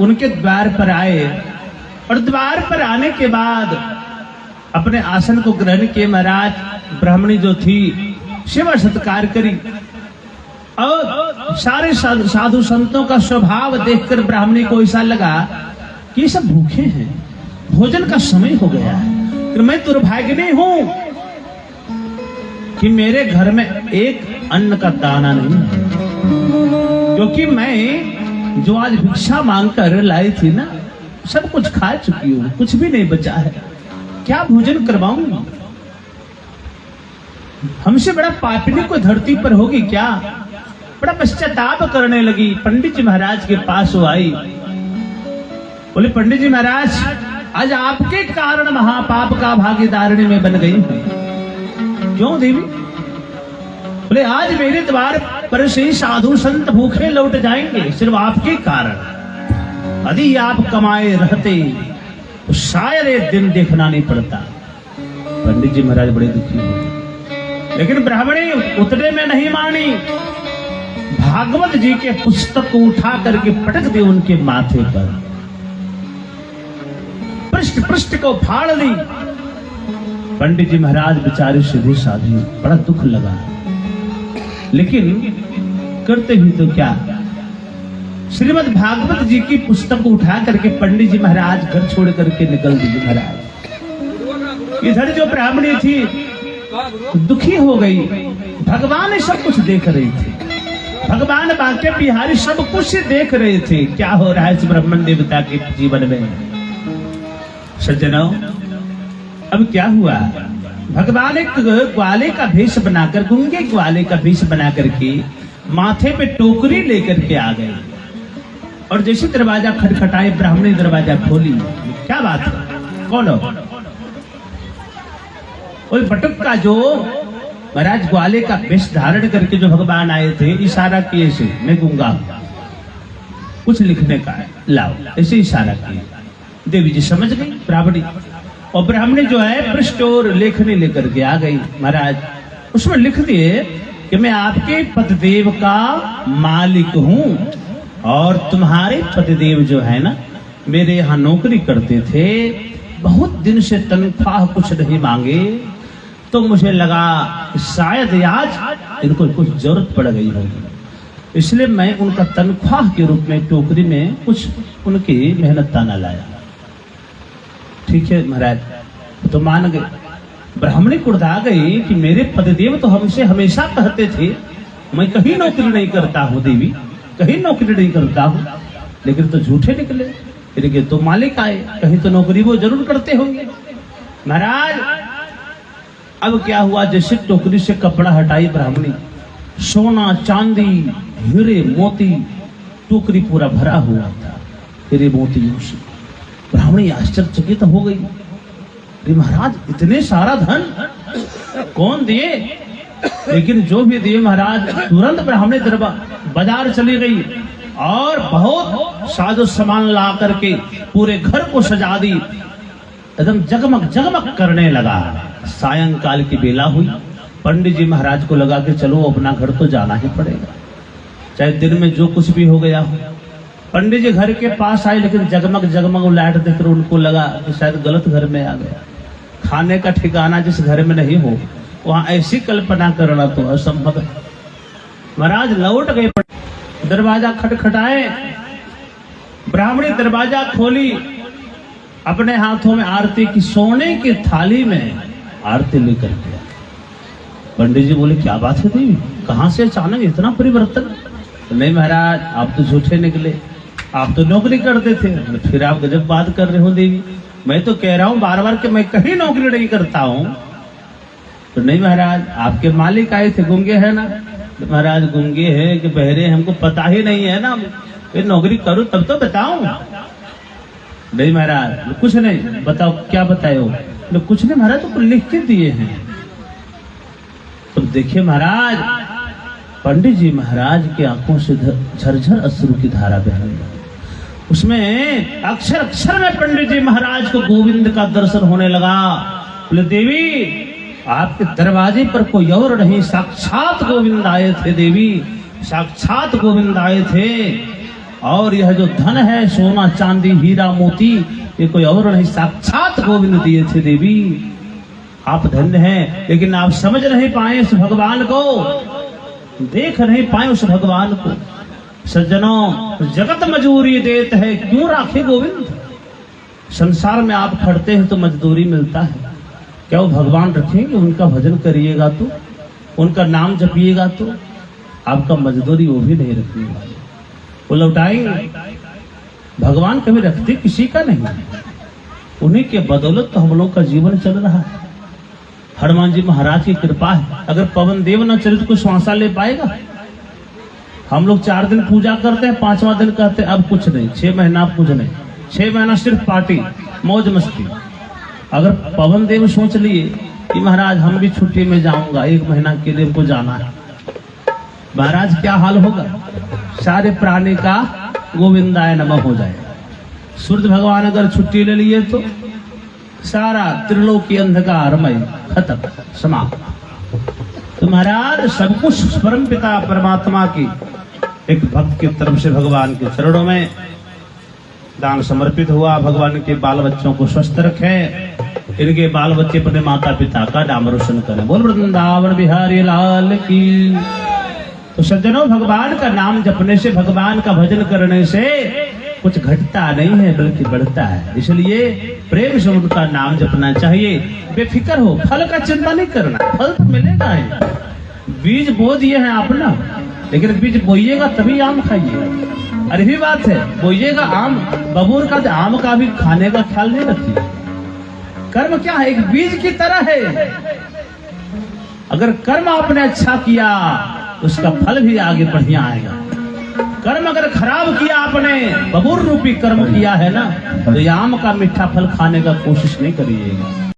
उनके द्वार पर आए और द्वार पर आने के बाद अपने आसन को ग्रहण किए। महाराज ब्राह्मणी जो थी सेवा सत्कार करी और सारे साधु संतों का स्वभाव देखकर ब्राह्मणी को ऐसा लगा कि ये सब भूखे हैं, भोजन का समय हो गया है, कि मैं दुर्भाग्यनी हूं कि मेरे घर में एक अन्न का दाना नहीं है, क्योंकि मैं जो आज भिक्षा मांग कर लाई थी ना, सब कुछ खा चुकी हूं, कुछ भी नहीं बचा है, क्या भोजन करवाऊंगी? हमसे बड़ा पापिनी कोई धरती पर होगी क्या? बड़ा पश्चाताप करने लगी। पंडित जी महाराज के पास वो आई, बोले पंडित जी महाराज, आज आपके कारण महापाप का भागीदारणी में बन गई हूं। क्यों देवी? बोले आज मेरे द्वार पर से साधु संत भूखे लौट जाएंगे सिर्फ आपके कारण। यदि आप कमाए रहते तो शायद एक दिन देखना नहीं पड़ता। पंडित जी महाराज बड़े दुखी हुए, लेकिन ब्राह्मणी उतने में नहीं मानी। भागवत जी के पुस्तक को उठा करके पटक दी उनके माथे पर, पृष्ठ पृष्ठ को फाड़ दी। पंडित जी महाराज बेचारे सीधे साधे, बड़ा दुख लगा, लेकिन करते भी तो क्या। श्रीमद् भागवत जी की पुस्तक को उठा करके पंडित जी महाराज घर छोड़ करके निकल दिए। महाराज इधर जो ब्राह्मणी थी दुखी हो गई। भगवान सब कुछ देख रही थी, भगवान बांके बिहारी सब कुछ देख रहे थे क्या हो रहा है इस ब्राह्मण देवता के जीवन में। सज्जनों, अब क्या हुआ, भगवान एक ग्वाले का भेष बनाकर, गूंगे ग्वाले का भेष बना करके माथे पे टोकरी लेकर के आ गए और जैसे दरवाजा खटखटाए ब्राह्मणी दरवाजा खोली। क्या बात है, कौन हो? और बटुक का जो महाराज ग्वाले का वेश धारण करके जो भगवान आए थे, इशारा किए से मैं गूंगा कुछ लिखने का है, लाओ, ऐसे इशारा किए। देवी जी समझ गई ब्राह्मणी, और ब्राह्मणी जो है पृष्ठ और लेखनी लेकर के आ गई। महाराज उसमें लिख दिए कि मैं आपके पतिदेव का मालिक हूं और तुम्हारे पतिदेव जो है ना मेरे यहाँ नौकरी करते थे, बहुत दिन से तनख्वाह कुछ नहीं मांगे, तो मुझे लगा शायद आज इनको कुछ जरूरत पड़ गई होगी, इसलिए मैं उनका तनख्वाह के रूप में टोकरी में कुछ उनकी मेहनत ताना लाया। ठीक है महाराज, तो मान गए। ब्राह्मणी कुर्दा गई कि मेरे पतिदेव तो हमसे हमेशा कहते थे मैं कहीं नौकरी नहीं करता हूँ देवी, कहीं नौकरी नहीं करता हूँ, लेकिन तो झूठे निकले, लेकिन तो मालिक आए, कहीं तो नौकरी वो जरूर करते होंगे। महाराज अब क्या हुआ, जैसे टोकरी से कपड़ा हटाई ब्राह्मणी, सोना चांदी हीरे मोती टोकरी पूरा भरा हुआ था हीरे मोतियों से। ब्राह्मणी आश्चर्यचकित हो गई, अरे महाराज इतने सारा धन कौन दिए? लेकिन जो भी दिए महाराज, तुरंत ब्राह्मणी बाजार चली गई और बहुत साजो सामान ला करके पूरे घर को सजा दी, एकदम जगमग जगमग करने लगा। सायंकाल की बेला हुई, पंडित जी महाराज को लगा कि चलो अपना घर तो जाना ही पड़ेगा, चाहे दिन में जो कुछ भी हो गया हो। पंडित जी घर के पास आए, लेकिन जगमग जगमग लाइट देखकर उनको लगा कि शायद गलत घर में आ गया। खाने का ठिकाना जिस घर में नहीं हो वहां ऐसी कल्पना करना तो असंभव है। महाराज लौट गए, दरवाजा खटखटाए, ब्राह्मणी दरवाजा खोली, अपने हाथों में आरती की सोने की थाली में आरती लेकर के। पंडित जी बोले क्या बात है देवी, कहां से अचानक इतना परिवर्तन? नहीं महाराज आप तो झूठे निकले, आप तो नौकरी करते थे। फिर आप गजब बात कर रहे हो देवी, मैं तो कह रहा हूं बार बार कि मैं कहीं नौकरी नहीं करता हूं। तो नहीं महाराज आपके मालिक आए थे, गूंगे है ना? तो महाराज गूंगे है कि बहरे हमको पता ही नहीं है ना, फिर नौकरी करूं तब तो बताऊं। नहीं महाराज कुछ नहीं, बताओ क्या बताए हो? तो कुछ नहीं महाराज, तो लिख के दिए हैं। तो देखिए महाराज, पंडित जी महाराज की आंखों से झरझर अश्रु की धारा बह रही है। उसमें अक्षर अक्षर में पंडित जी महाराज को गोविंद का दर्शन होने लगा। बोले देवी आपके दरवाजे पर कोई और नहीं, साक्षात गोविंद आए थे देवी, साक्षात गोविंद आए थे। और यह जो धन है सोना चांदी हीरा मोती ये कोई और नहीं साक्षात गोविंद दिए थे देवी। आप धन्य हैं, लेकिन आप समझ नहीं पाए उस भगवान को, देख नहीं पाए उस भगवान को। सज्जनों, जगत मजूरी देत है क्यों राखे गोविंद। संसार में आप खड़ते हैं तो मजदूरी मिलता है, क्या वो भगवान रखेंगे? उनका भजन करिएगा तो, उनका नाम जपिएगा तो आपका मजदूरी वो भी नहीं रखने वाले, वो लौटाएंगे। भगवान कभी रखते किसी का नहीं, उन्हीं के बदौलत तो हम लोग का जीवन चल रहा है। हनुमान जी महाराज की कृपा है, अगर पवन देव न चले तो कोई श्वासा ले पाएगा। हम लोग 4 दिन पूजा करते हैं, 5वां दिन कहते हैं अब कुछ नहीं, 6 महीना कुछ नहीं, 6 महीना सिर्फ पार्टी मौज मस्ती। अगर पवन देव सोच लिए कि महाराज हम भी छुट्टी में जाऊंगा, 1 महीना के लिए हमको जाना है, महाराज क्या हाल होगा? सारे प्राणी का गोविंदाय नमः हो जाए। सूर्य भगवान अगर छुट्टी ले लिए तो सारा त्रिलोकी अंधकारमय खत्म समाप्त। तो महाराज सब कुछ परम पिता परमात्मा की एक भक्त की तरफ से भगवान के चरणों में दान समर्पित हुआ। भगवान के बाल बच्चों को स्वस्थ रखें, इनके बाल बच्चे अपने माता पिता का नाम रोशन करें। बोल वृंदावन बिहारी लाल की। तो सज्जनों, भगवान का नाम जपने से, भगवान का भजन करने से कुछ घटता नहीं है बल्कि बढ़ता है। इसलिए प्रेम से उनका नाम जपना चाहिए, बेफिक्र हो, फल का चिंता नहीं करना, फल तो मिलेगा ही। बीज बो दिए हैं आप ना, लेकिन बीज बोइएगा तभी आम खाइएगा। अरे भी बात है, बोइएगा आम, बबूर का आम का भी खाने का ख्याल नहीं रखिए। कर्म क्या है? एक बीज की तरह है। अगर कर्म आपने अच्छा किया उसका फल भी आगे बढ़िया आएगा। कर्म अगर खराब किया आपने, बबूर रूपी कर्म किया है ना, तो ये आम का मीठा फल खाने का कोशिश नहीं करिएगा।